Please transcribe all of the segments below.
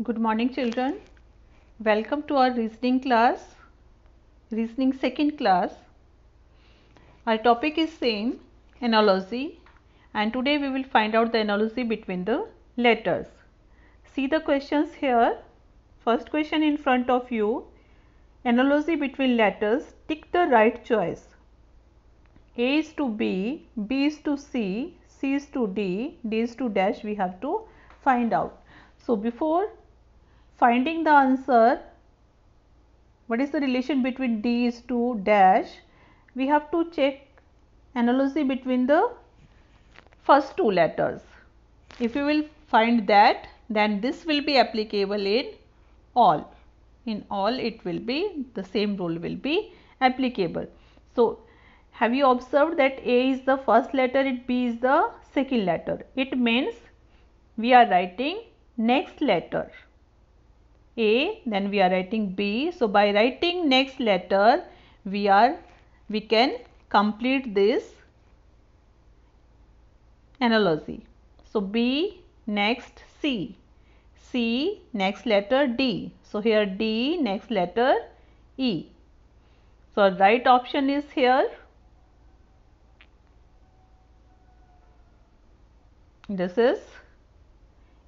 Good morning children. Welcome to our reasoning class, reasoning second class. Our topic is same, analogy, and today we will find out the analogy between the letters. See the questions here. First question in front of you, analogy between letters, tick the right choice. A is to B, B is to C, C is to D, D is to dash we have to find out. So before finding the answer, what is the relation between D is to dash, we have to check analogy between the first two letters. If you will find that, then this will be applicable in all. In all it will be, the same rule will be applicable. So have you observed that A is the first letter and B is the second letter? It means we are writing next letter A, then we are writing B. So by writing next letter, we can complete this analogy. So B next C, C next letter D. So here D next letter E. So right option is here. This is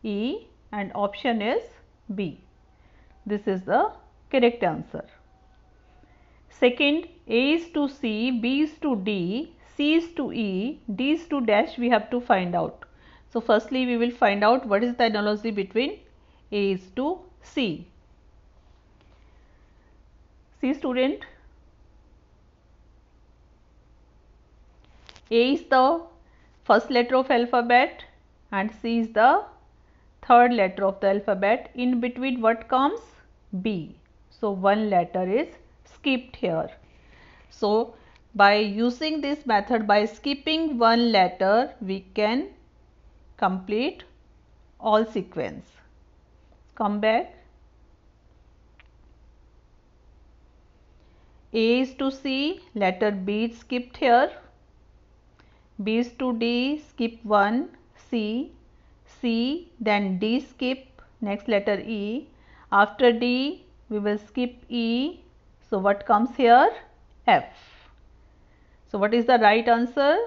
E and option is B. This is the correct answer. Second, A is to C, B is to D, C is to E, D is to dash we have to find out. So firstly we will find out what is the analogy between A is to C. See student, A is the first letter of alphabet and C is the third letter of the alphabet. In between what comes? B. So one letter is skipped here. So by using this method, by skipping one letter, we can complete all sequence. Come back. A is to C, letter B is skipped here. B is to D, skip one, C, C, then D skip, next letter E. After D, we will skip E. So what comes here? F. So what is the right answer?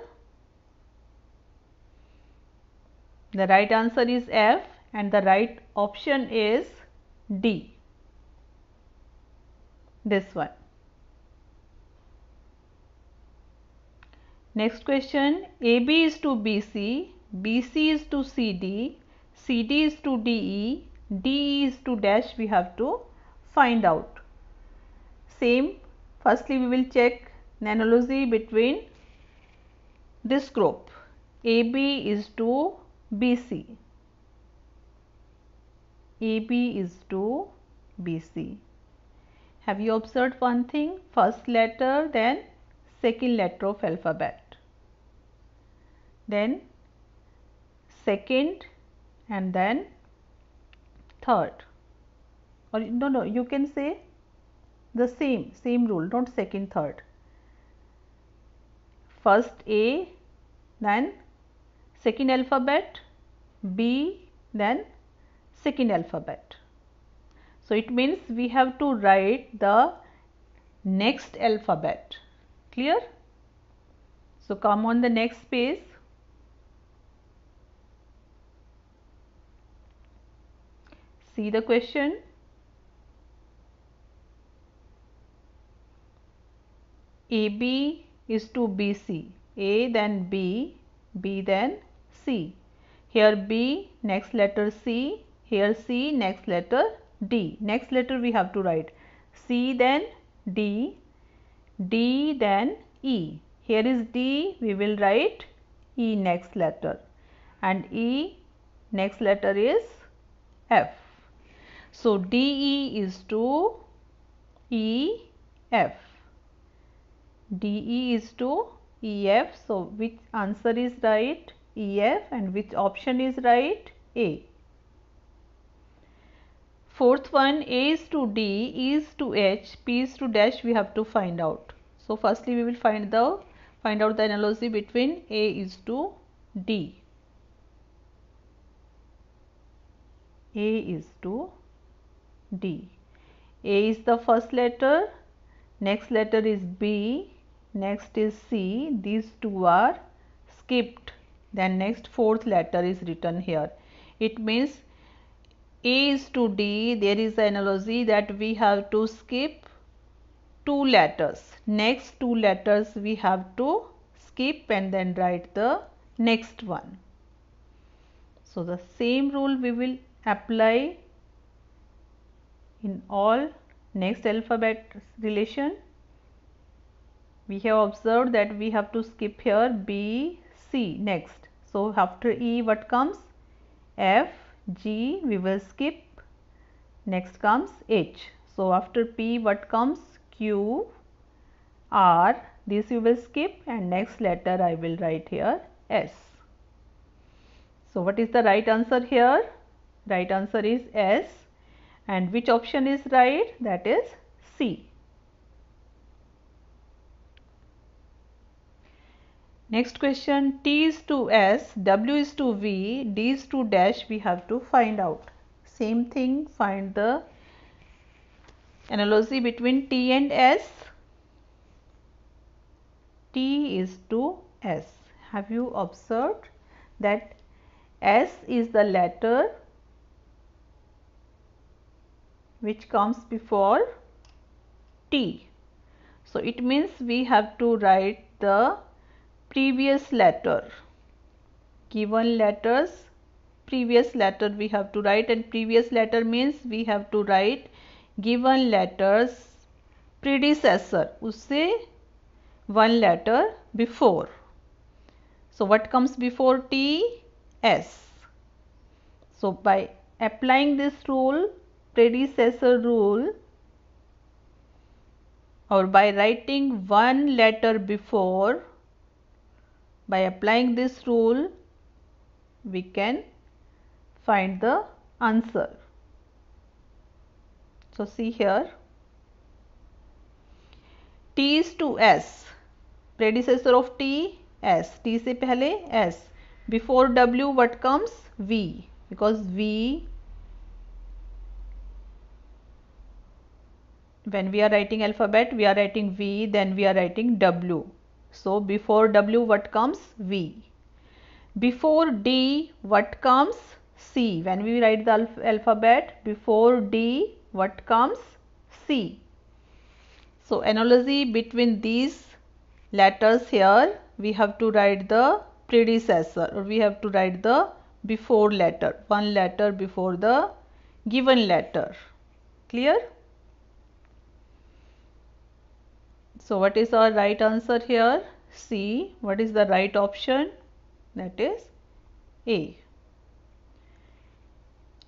The right answer is F and the right option is D. This one. Next question, AB is to BC, BC is to CD, CD is to DE, DE is to dash we have to find out. Same, firstly we will check the analogy between this group. AB is to BC, AB is to BC. Have you observed one thing? First letter, then second letter of alphabet, then second and then third, or no, you can say the same rule, not second, third. First A, then second alphabet, B, then second alphabet. So it means we have to write the next alphabet. Clear? So come on the next page. See the question. AB is to BC, A then B, B then C. Here B, next letter C, here C, next letter D. Next letter we have to write C then D, D then E. Here is D, we will write E next letter, and E next letter is F. So DE is to EF. DE is to EF. So which answer is right? EF. And which option is right? A. Fourth one, A is to D, E is to H, P is to dash we have to find out. So firstly we will find out the analogy between A is to D. A is to D. A is the first letter, next letter is B, next is C. These two are skipped. Then next fourth letter is written here. It means A is to D. There is an analogy that we have to skip two letters. Next two letters we have to skip and then write the next one. So the same rule we will apply in all next alphabet relation. We have observed that we have to skip here B, C next. So after E what comes? F, G we will skip. Next comes H. So after P what comes? Q, R. This we will skip and next letter I will write here S. So what is the right answer here? Right answer is S. And which option is right? That is C. Next question, T is to S, W is to V, D is to dash, we have to find out. Same thing, find the analogy between T and S. T is to S. Have you observed that S is the letter which comes before T. So it means we have to write the previous letter. Given letters, previous letter we have to write, and previous letter means we have to write given letters predecessor, usse one letter before. So what comes before T? S. So by applying this rule, predecessor rule, or by writing one letter before, by applying this rule, we can find the answer. So see here, T is to S, predecessor of T, S, T से पहले S, before W what comes? V, because V, when we are writing alphabet, we are writing V, then we are writing W. So before W what comes? V. Before D what comes? C. When we write the alphabet, before D what comes? C. So analogy between these letters here, we have to write the predecessor, or we have to write the before letter, one letter before the given letter. Clear? So what is our right answer here? C. What is the right option? That is A.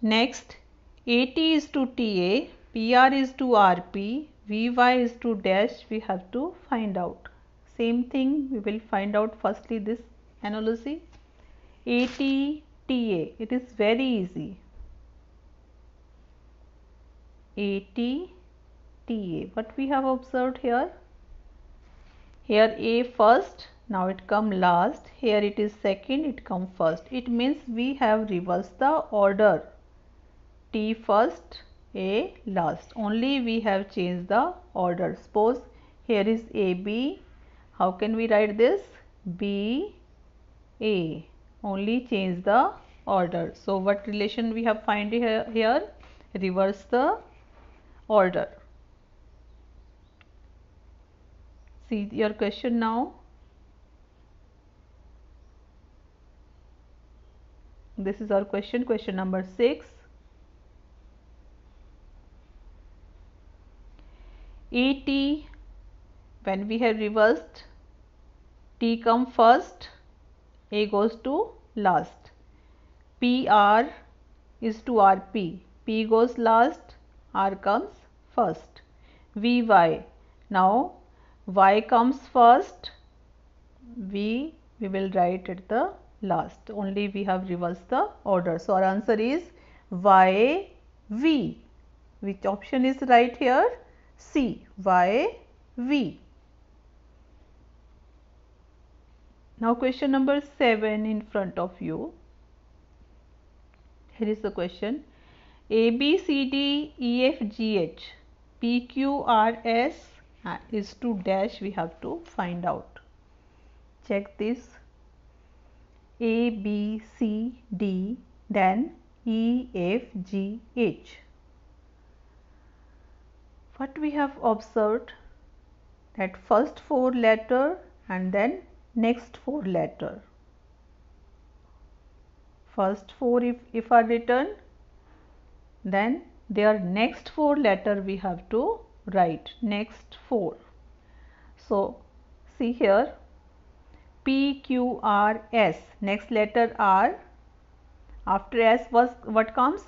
Next, AT is to TA, PR is to RP, VY is to dash, we have to find out. Same thing, we will find out firstly this analogy. AT, TA, it is very easy. AT, TA, what we have observed here? Here A first, now it come last, here it is second, it come first. It means we have reversed the order. T first, A last. Only we have changed the order. Suppose here is AB. How can we write this? B, A. Only change the order. So what relation we have find here? Reverse the order. See your question now. This is our question number 6. AT, when we have reversed, T come first, A goes to last. PR is to RP, P goes last, R comes first. VY, now Y comes first, we will write at the last. Only we have reversed the order. So our answer is YV. Which option is right here? C, YV. Now question number 7 in front of you. Here is the question. A, B, C, D, E, F, G, H, P, Q, R, S is to dash, we have to find out. Check this. A, B, C, D, then E, F, G, H. What we have observed, that first 4 letter and then next 4 letter. First 4 if are written, then their next 4 letter we have to write, next 4. So see here, P, Q, R, S, next letter R, after S was what comes?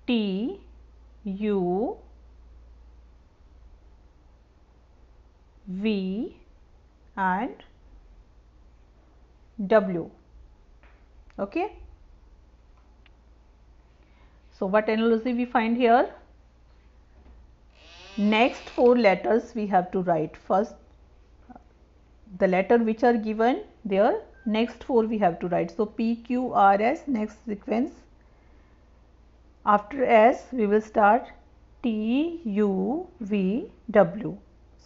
T, U, V and W. Okay. So what analogy we find here? Next 4 letters we have to write. First the letter which are given, their next 4 we have to write. So P, Q, R, S, next sequence. After S we will start T, U, V, W.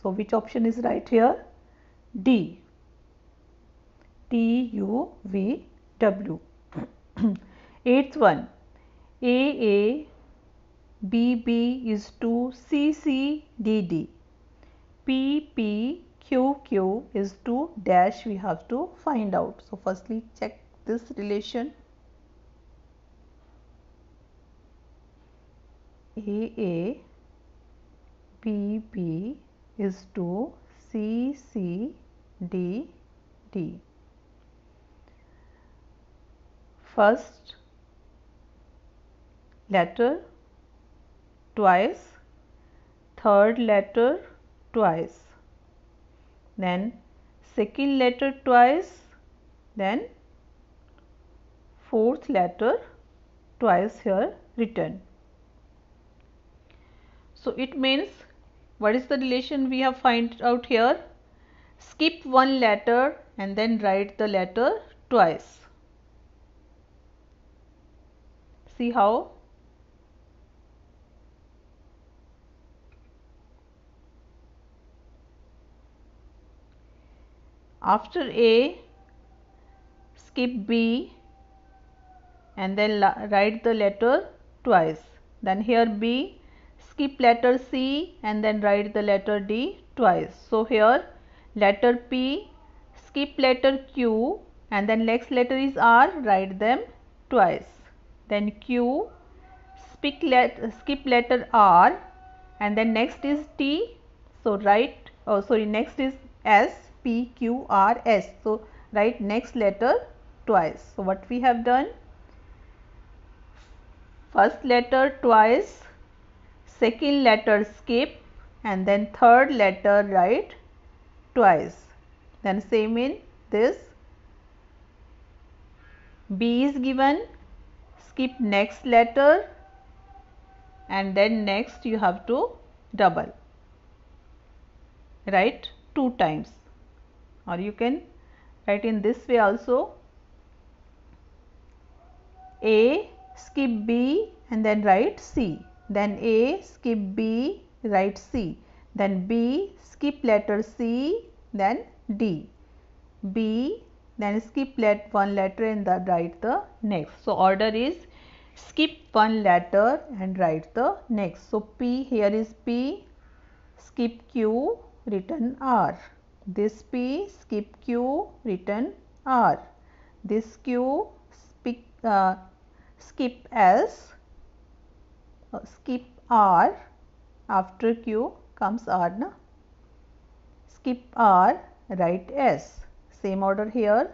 So which option is right here? D. T, U, V, W. 8th one. A, B, B is to C, C, D, D. P, P, Q, Q is to dash, we have to find out. So firstly check this relation. A, B, B is to C, C, D, D. First letter twice, third letter twice, then second letter twice, then fourth letter twice here written. So it means, what is the relation we have find out here? Skip one letter and then write the letter twice. See how? After A, skip B and then write the letter twice. Then here B, skip letter C and then write the letter D twice. So here letter P, skip letter Q and then next letter is R, write them twice. Then Q, skip letter R and then next is T, so write, next is S, P, Q, R, S, so write next letter twice. So what we have done? First letter twice, second letter skip and then third letter write twice. Then same in this, B is given, skip next letter and then next you have to double, write 2 times, or you can write in this way also. A, skip B and then write C, then A, skip B, write C, then B, skip letter C, then D, B, then skip one letter and then write the next. So order is skip one letter and write the next. So P, here is P, skip Q, written R, this P, skip Q, written R, this Q, skip S, skip R, after Q comes R, na? Skip R, write S, same order here,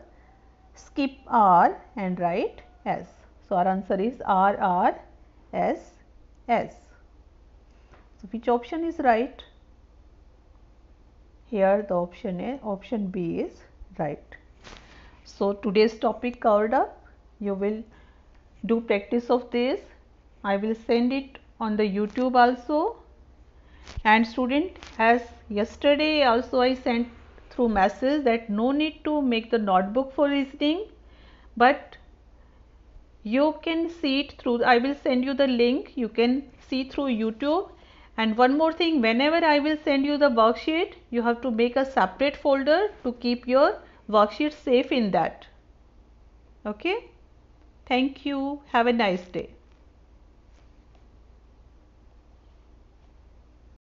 skip R and write S. So our answer is R, R, S, S. So which option is right? Here the option B is right. So today's topic covered up. You will do practice of this. I will send it on the YouTube also. And student, as yesterday also I sent through message that no need to make the notebook for listening, but You can see it through, I will send you the link, you can see through YouTube. And one more thing, whenever I will send you the worksheet, you have to make a separate folder to keep your worksheet safe in that. Okay? Thank you. Have a nice day.